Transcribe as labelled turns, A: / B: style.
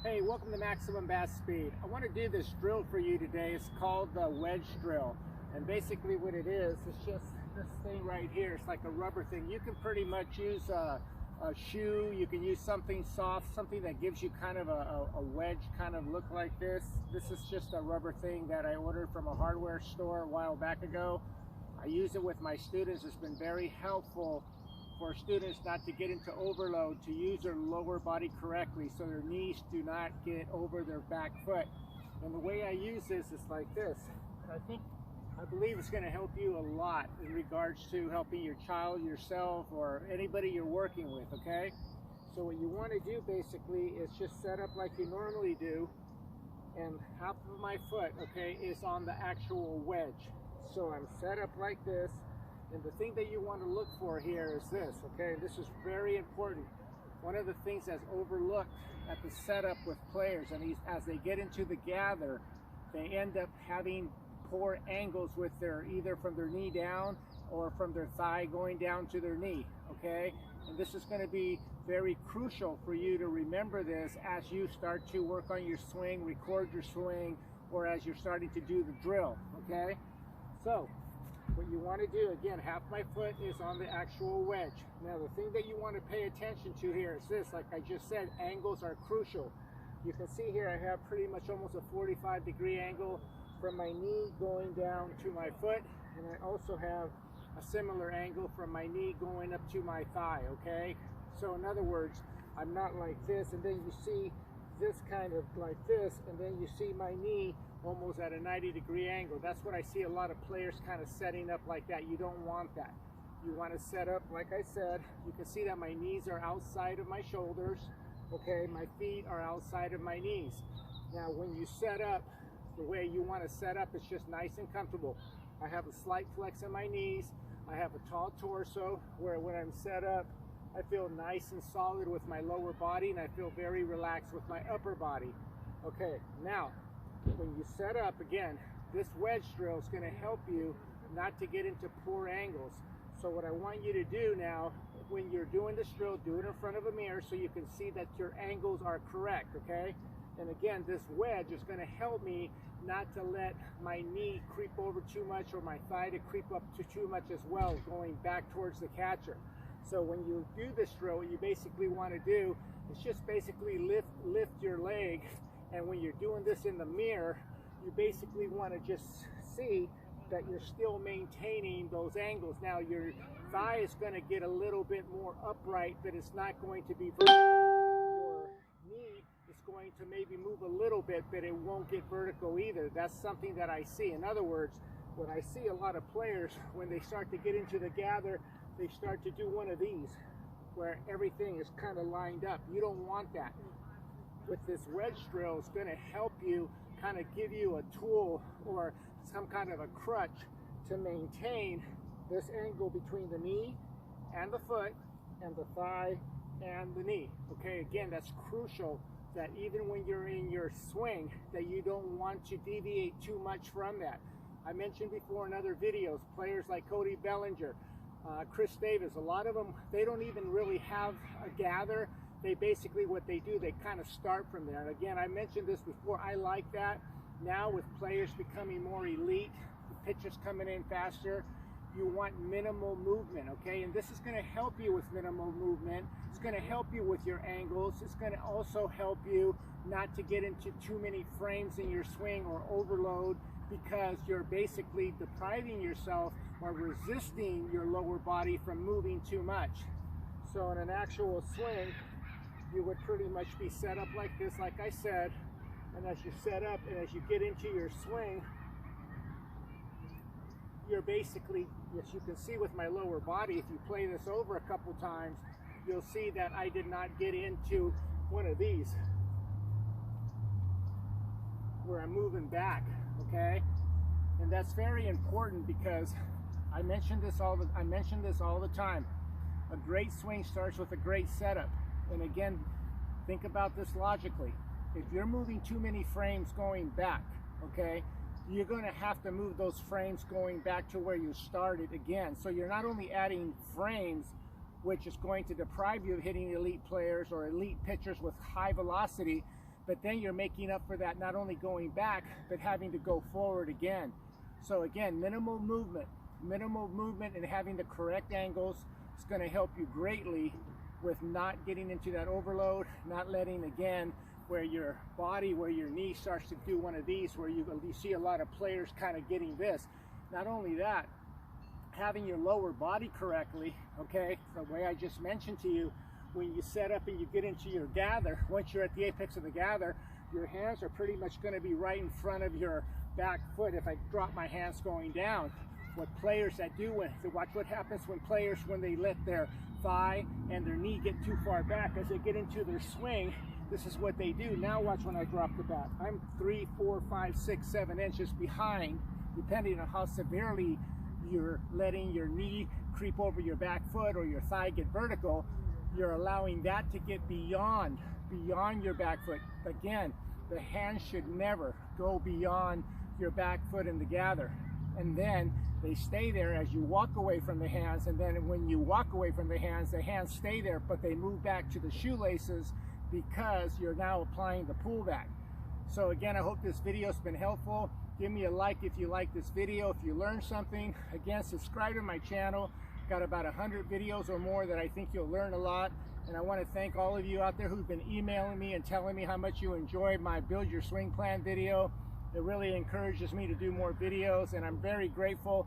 A: Hey, welcome to Maximum Bat Speed. I want to do this drill for you today. It's called the wedge drill. And basically what it is, it's just this thing right here. It's like a rubber thing. You can pretty much use a shoe. You can use something soft, something that gives you kind of a wedge kind of look like this. This is just a rubber thing that I ordered from a hardware store a while back ago. I use it with my students. It's been very helpful for students not to get into overload, to use their lower body correctly so their knees do not get over their back foot. And the way I use this is like this. I believe it's going to help you a lot in regards to helping your child, yourself, or anybody you're working with, okay? So what you want to do basically is just set up like you normally do, and half of my foot, okay, is on the actual wedge. So I'm set up like this. And the thing that you want to look for here is this, okay? This is very important. One of the things that's overlooked at the setup with players, and as they get into the gather, they end up having poor angles with either from their knee down or from their thigh going down to their knee, okay? And this is going to be very crucial for you to remember this as you start to work on your swing, record your swing, or as you're starting to do the drill, okay? So what you want to do, again, half my foot is on the actual wedge. Now the thing that you want to pay attention to here is this, like I just said, angles are crucial. You can see here I have pretty much almost a 45-degree angle from my knee going down to my foot, and I also have a similar angle from my knee going up to my thigh, okay? So in other words, I'm not like this, and then you see this kind of like this, and then you see my knee almost at a 90-degree angle. That's what I see a lot of players kind of setting up like that. You don't want that. You want to set up, like I said, you can see that my knees are outside of my shoulders, okay? My feet are outside of my knees. Now when you set up, the way you want to set up is just nice and comfortable. I have a slight flex in my knees. I have a tall torso where when I'm set up, I feel nice and solid with my lower body, and I feel very relaxed with my upper body. Okay, now when you set up, again, this wedge drill is going to help you not to get into poor angles. So what I want you to do now, when you're doing this drill, do it in front of a mirror so you can see that your angles are correct, okay? And again, this wedge is going to help me not to let my knee creep over too much or my thigh to creep up to too much as well, going back towards the catcher. So when you do this drill, what you basically want to do is just basically lift your leg. And when you're doing this in the mirror, you basically want to just see that you're still maintaining those angles. Now your thigh is going to get a little bit more upright, but it's not going to be vertical. Your knee is going to maybe move a little bit, but it won't get vertical either. That's something that I see. In other words, what I see a lot of players, when they start to get into the gather, they start to do one of these, where everything is kind of lined up. You don't want that. With this wedge drill, it's going to help you, kind of give you a tool or some kind of a crutch to maintain this angle between the knee and the foot and the thigh and the knee. Okay, again, that's crucial, that even when you're in your swing, that you don't want to deviate too much from that. I mentioned before in other videos, players like Cody Bellinger, Chris Davis, a lot of them, they don't even really have a gather. They basically, what they do, they kind of start from there. And again, I mentioned this before, I like that. Now with players becoming more elite, the pitchers coming in faster, you want minimal movement, okay? And this is going to help you with minimal movement. It's going to help you with your angles. It's going to also help you not to get into too many frames in your swing or overload, because you're basically depriving yourself or resisting your lower body from moving too much. So in an actual swing, you would pretty much be set up like this, like I said, and as you set up and as you get into your swing, you're basically, as you can see with my lower body, if you play this over a couple times, you'll see that I did not get into one of these where I'm moving back, okay? And that's very important, because I mention this all the time. A great swing starts with a great setup. And again, think about this logically. If you're moving too many frames going back, okay, you're going to have to move those frames going back to where you started again. So you're not only adding frames, which is going to deprive you of hitting elite players or elite pitchers with high velocity, but then you're making up for that, not only going back, but having to go forward again. So again, minimal movement and having the correct angles is going to help you greatly with not getting into that overload, not letting, again, where your body, where your knee starts to do one of these, where you see a lot of players kind of getting this. Not only that, having your lower body correctly, okay, the way I just mentioned to you, when you set up and you get into your gather, once you're at the apex of the gather, your hands are pretty much going to be right in front of your back foot. If I drop my hands going down, what players that do, watch what happens when players, when they let their thigh and their knee get too far back as they get into their swing, this is what they do. Now watch when I drop the bat. I'm 3, 4, 5, 6, 7 inches behind, depending on how severely you're letting your knee creep over your back foot or your thigh get vertical. You're allowing that to get beyond your back foot. Again, the hands should never go beyond your back foot in the gather. And then they stay there as you walk away from the hands, and then when you walk away from the hands stay there, but they move back to the shoelaces because you're now applying the pullback. So again, I hope this video has been helpful. Give me a like if you like this video, if you learned something. Again, subscribe to my channel. Got about 100 videos or more that I think you'll learn a lot. And I want to thank all of you out there who've been emailing me and telling me how much you enjoyed my Build Your Swing Plan video. It really encourages me to do more videos, and I'm very grateful